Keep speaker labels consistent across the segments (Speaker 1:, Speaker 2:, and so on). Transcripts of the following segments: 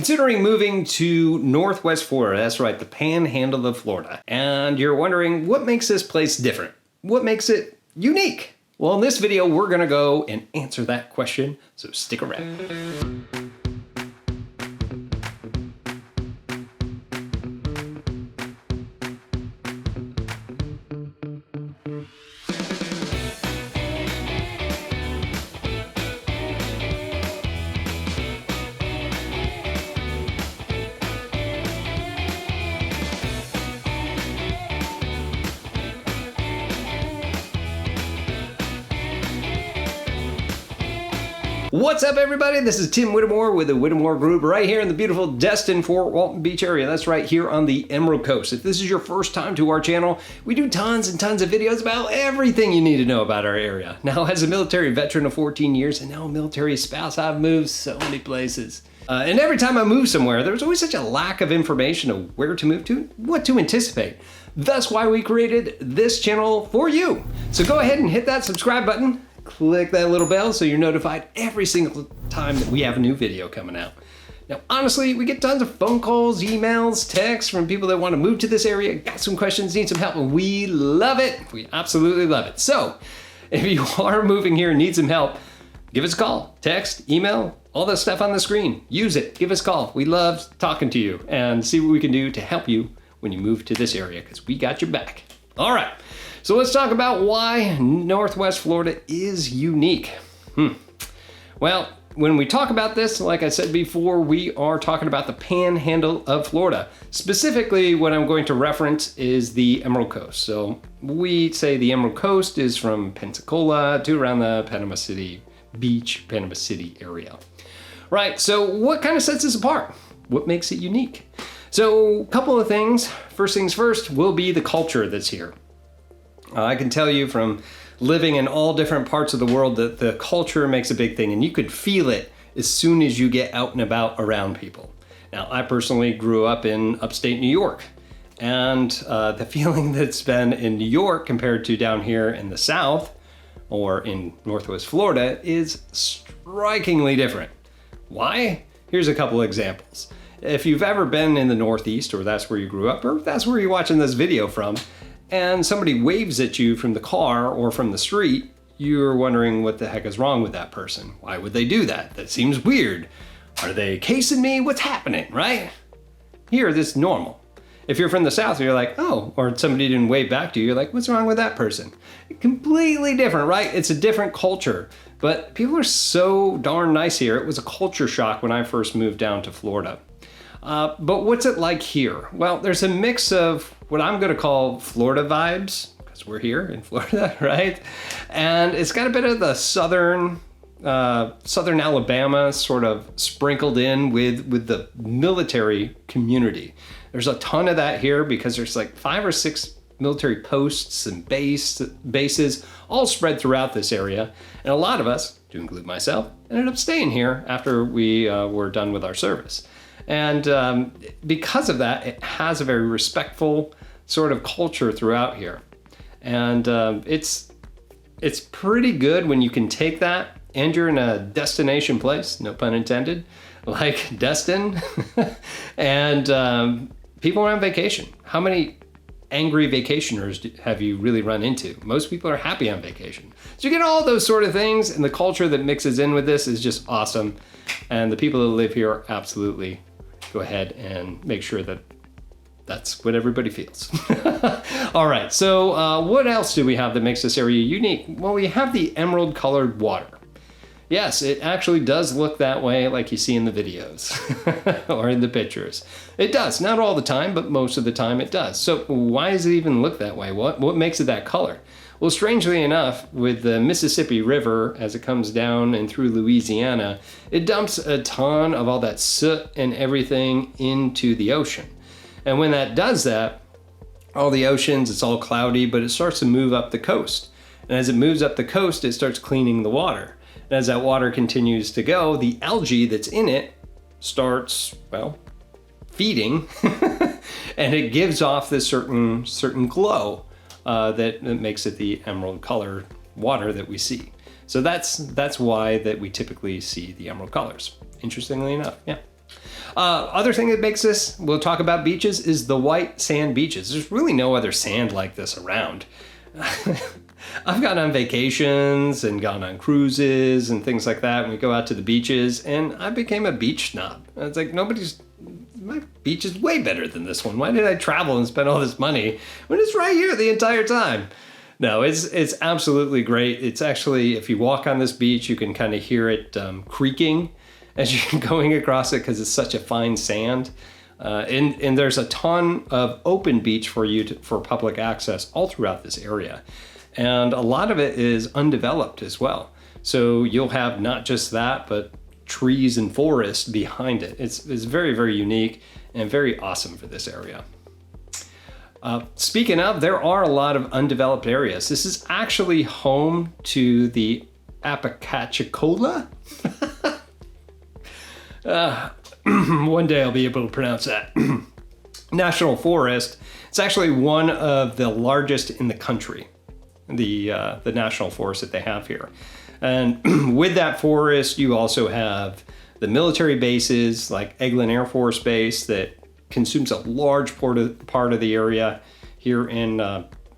Speaker 1: Considering moving to Northwest Florida, that's right, the panhandle of Florida, and you're wondering what makes this place different? What makes it unique? Well, in this video, we're gonna go and answer that question, so stick around. What's up, everybody? This is Tim Whittemore with the Whittemore Group right here in the beautiful Destin-Fort, Walton Beach area. That's right here on the Emerald Coast. If this is your first time to our channel, we do tons and tons of videos about everything you need to know about our area. Now, as a military veteran of 14 years and now a military spouse, I've moved so many places. And every time I move somewhere, there's always such a lack of information of where to move to, what to anticipate. That's why we created this channel for you. So go ahead and hit that subscribe button. Click that little bell so you're notified every single time that we have a new video coming out. Now, honestly, we get tons of phone calls, emails, texts from people that want to move to this area, got some questions, need some help, and we love it. We absolutely love it. So if you are moving here and need some help, give us a call, text, email, all that stuff on the screen. Use it, give us a call. We love talking to you and see what we can do to help you when you move to this area, because we got your back. All right. So let's talk about why Northwest Florida is unique. Well, when we talk about this, like I said before, we are talking about the panhandle of Florida. Specifically, what I'm going to reference is the Emerald Coast. So we say the Emerald Coast is from Pensacola to around the Panama City Beach, Panama City area. Right, so what kind of sets us apart? What makes it unique? So a couple of things. First things first will be the culture that's here. I can tell you from living in all different parts of the world that the culture makes a big thing, and you could feel it as soon as you get out and about around people. Now, I personally grew up in upstate New York, and the feeling that's been in New York compared to down here in the South or in Northwest Florida is strikingly different. Why? Here's a couple examples. If you've ever been in the Northeast, or that's where you grew up, or that's where you're watching this video from, and somebody waves at you from the car or from the street, you're wondering what the heck is wrong with that person. Why would they do that? That seems weird. Are they casing me? What's happening, right? Here, this is normal. If you're from the South, you're like, oh, or somebody didn't wave back to you, you're like, what's wrong with that person? Completely different, right? It's a different culture, but people are so darn nice here. It was a culture shock when I first moved down to Florida. But what's it like here? Well, there's a mix of what I'm going to call Florida vibes, because we're here in Florida, right? And it's got a bit of the southern Alabama sort of sprinkled in with the military community. There's a ton of that here because there's like 5 or 6 military posts and bases all spread throughout this area. And a lot of us, to include myself, ended up staying here after we were done with our service. And because of that, it has a very respectful sort of culture throughout here. And it's pretty good when you can take that and you're in a destination place, no pun intended, like Destin, and people are on vacation. How many angry vacationers have you really run into? Most people are happy on vacation. So you get all those sort of things, and the culture that mixes in with this is just awesome. And the people that live here absolutely go ahead and make sure that that's what everybody feels. All right, so what else do we have that makes this area unique? Well, we have the emerald colored water. Yes, it actually does look that way like you see in the videos or in the pictures. It does, not all the time, but most of the time it does. So why does it even look that way? What makes it that color? Well, strangely enough, with the Mississippi River, as it comes down and through Louisiana, it dumps a ton of all that soot and everything into the ocean. And when that does that, all the oceans, it's all cloudy, but it starts to move up the coast. And as it moves up the coast, it starts cleaning the water. And as that water continues to go, the algae that's in it starts, well, feeding, and it gives off this certain glow. That makes it the emerald color water that we see. So that's why that we typically see the emerald colors, interestingly enough, yeah. Other thing that makes this, we'll talk about beaches, is the white sand beaches. There's really no other sand like this around. I've gone on vacations and gone on cruises and things like that, and we go out to the beaches, and I became a beach snob. It's like, my beach is way better than this one. Why did I travel and spend all this money when it's right here the entire time? No, it's absolutely great. It's actually, if you walk on this beach, you can kind of hear it creaking as you're going across it because it's such a fine sand. And there's a ton of open beach for you for public access all throughout this area. And a lot of it is undeveloped as well. So you'll have not just that, but trees and forest behind it. It's very, very unique and very awesome for this area. Speaking of, there are a lot of undeveloped areas. This is actually home to the Apalachicola. One day I'll be able to pronounce that. National Forest. It's actually one of the largest in the country, the national forest that they have here. And with that forest, you also have the military bases like Eglin Air Force Base that consumes a large part of the area here in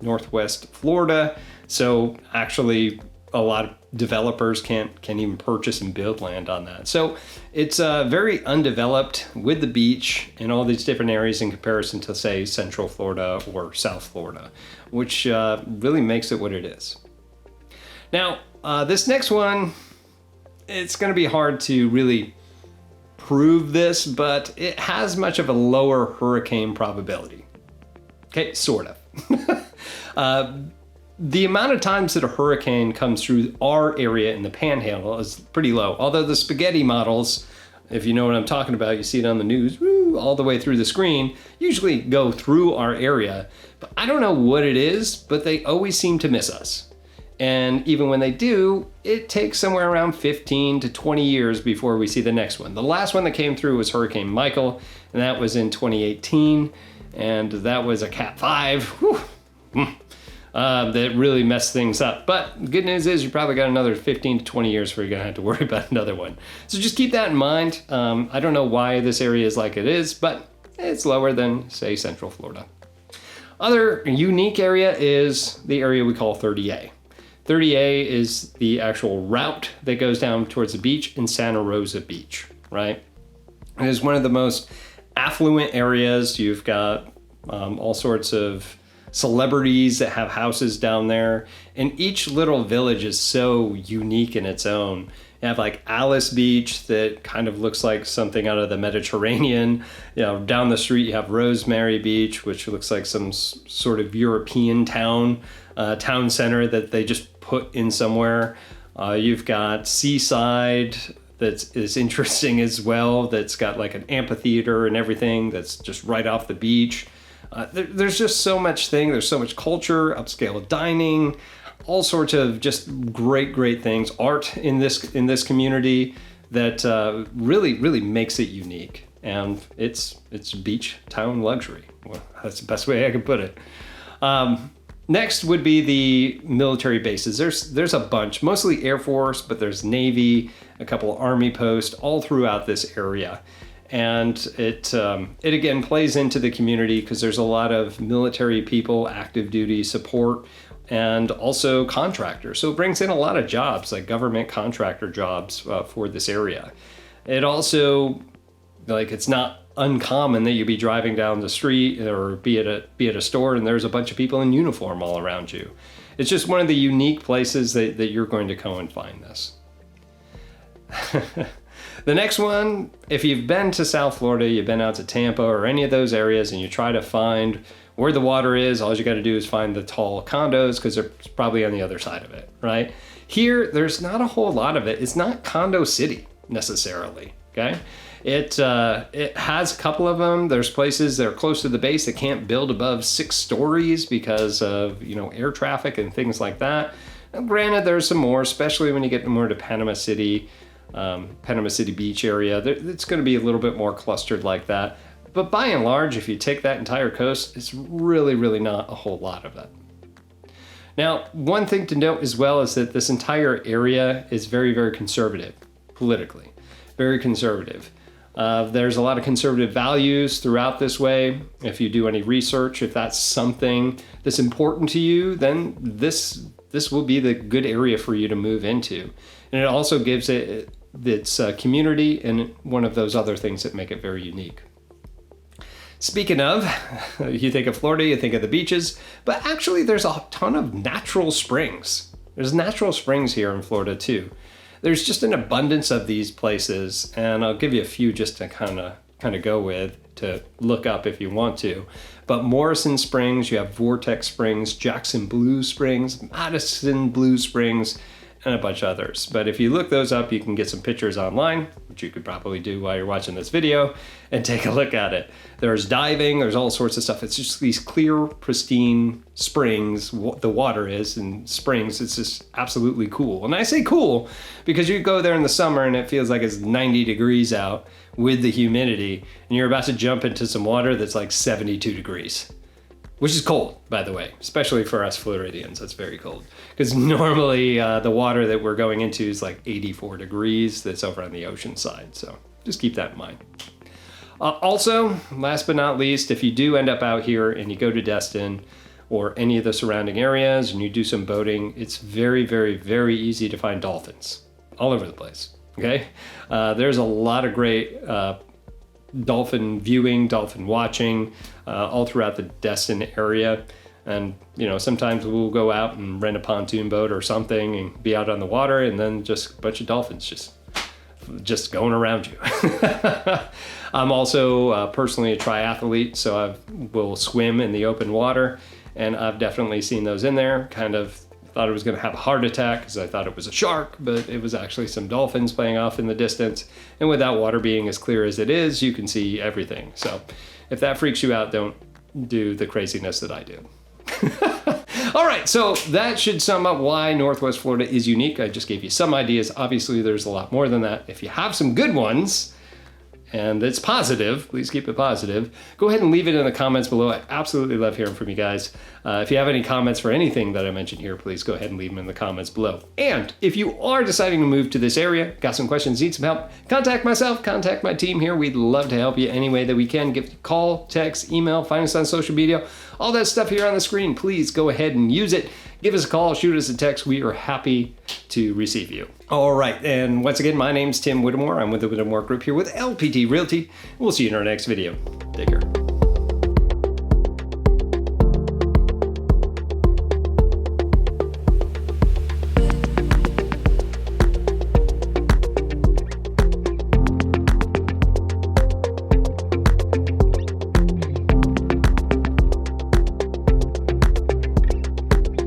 Speaker 1: Northwest Florida. So actually a lot of developers can't even purchase and build land on that. So it's very undeveloped with the beach and all these different areas in comparison to, say, Central Florida or South Florida, which really makes it what it is. Now, this next one, it's going to be hard to really prove this, but it has much of a lower hurricane probability. Okay, sort of. The amount of times that a hurricane comes through our area in the Panhandle is pretty low. Although the spaghetti models, if you know what I'm talking about, you see it on the news, all the way through the screen, usually go through our area. But I don't know what it is, but they always seem to miss us. And even when they do, it takes somewhere around 15 to 20 years before we see the next one. The last one that came through was Hurricane Michael, and that was in 2018, and that was a Cat 5. That really messed things up. But the good news is you probably got another 15 to 20 years before you're gonna have to worry about another one. So just keep that in mind. I don't know why this area is like it is, but it's lower than, say, Central Florida. Other unique area is the area we call 30A. 30A is the actual route that goes down towards the beach in Santa Rosa Beach, right? It is one of the most affluent areas. You've got all sorts of celebrities that have houses down there, and each little village is so unique in its own. You have like Alice Beach that kind of looks like something out of the Mediterranean. You know, down the street you have Rosemary Beach, which looks like some sort of European town center that they just put in somewhere. You've got Seaside that is interesting as well, that's got like an amphitheater and everything that's just right off the beach. There's just so much there's so much culture, upscale dining, all sorts of just great things, art in this community that really makes it unique. And it's beach town luxury. Well, that's the best way I can put it. Next would be the military bases. There's a bunch, mostly Air Force, but there's Navy, a couple of Army posts all throughout this area. And it again plays into the community because there's a lot of military people, active duty support, and also contractors. So it brings in a lot of jobs, like government contractor jobs for this area. It also, like, it's not uncommon that you be driving down the street or be at a store and there's a bunch of people in uniform all around you. It's just one of the unique places that you're going to go and find this. The next one, if you've been to South Florida, you've been out to Tampa or any of those areas and you try to find where the water is, all you got to do is find the tall condos because they're probably on the other side of it, right? Here, there's not a whole lot of it. It's not condo city necessarily, okay? It has a couple of them. There's places that are close to the base that can't build above 6 stories because of, air traffic and things like that. Now, granted, there's some more, especially when you get more to Panama City Beach area. It's going to be a little bit more clustered like that. But by and large, if you take that entire coast, it's really not a whole lot of it. Now, one thing to note as well is that this entire area is very conservative politically, very conservative. There's a lot of conservative values throughout this way. If you do any research, if that's something that's important to you, then this will be the good area for you to move into. And it also gives it its community and one of those other things that make it very unique. Speaking of, you think of Florida, you think of the beaches, but actually there's a ton of natural springs. There's natural springs here in Florida too. There's just an abundance of these places, and I'll give you a few just to kind of go with, to look up if you want to. But Morrison Springs, you have Vortex Springs, Jackson Blue Springs, Madison Blue Springs, and a bunch of others. But if you look those up, you can get some pictures online, which you could probably do while you're watching this video, and take a look at it. There's diving, there's all sorts of stuff. It's just these clear, pristine springs, the water is, and springs. It's just absolutely cool. And I say cool because you go there in the summer and it feels like it's 90 degrees out with the humidity, and you're about to jump into some water that's like 72 degrees. Which is cold, by the way, especially for us Floridians. That's very cold. Because normally the water that we're going into is like 84 degrees. That's over on the ocean side. So just keep that in mind. Also, last but not least, if you do end up out here and you go to Destin or any of the surrounding areas and you do some boating, it's very, very, very easy to find dolphins all over the place. Okay? There's a lot of great dolphin viewing, dolphin watching, all throughout the Destin area. And, you know, sometimes we'll go out and rent a pontoon boat or something and be out on the water, and then just a bunch of dolphins just going around you. I'm also personally a triathlete, so I will swim in the open water, and I've definitely seen those in there. Kind of thought I was going to have a heart attack because I thought it was a shark, but it was actually some dolphins playing off in the distance. And with that water being as clear as it is, you can see everything. So if that freaks you out, don't do the craziness that I do. All right, so that should sum up why Northwest Florida is unique. I just gave you some ideas. Obviously, there's a lot more than that. If you have some good ones, and it's positive, please keep it positive, go ahead and leave it in the comments below. I absolutely love hearing from you guys. If you have any comments for anything that I mentioned here, please go ahead and leave them in the comments below. And if you are deciding to move to this area, got some questions, need some help, contact myself, contact my team here. We'd love to help you any way that we can. Give a call, text, email, find us on social media, all that stuff here on the screen. Please go ahead and use it. Give us a call, shoot us a text. We are happy to receive you. All right, and once again, my name's Tim Whittemore. I'm with the Whittemore Group here with LPT Realty. We'll see you in our next video. Take care.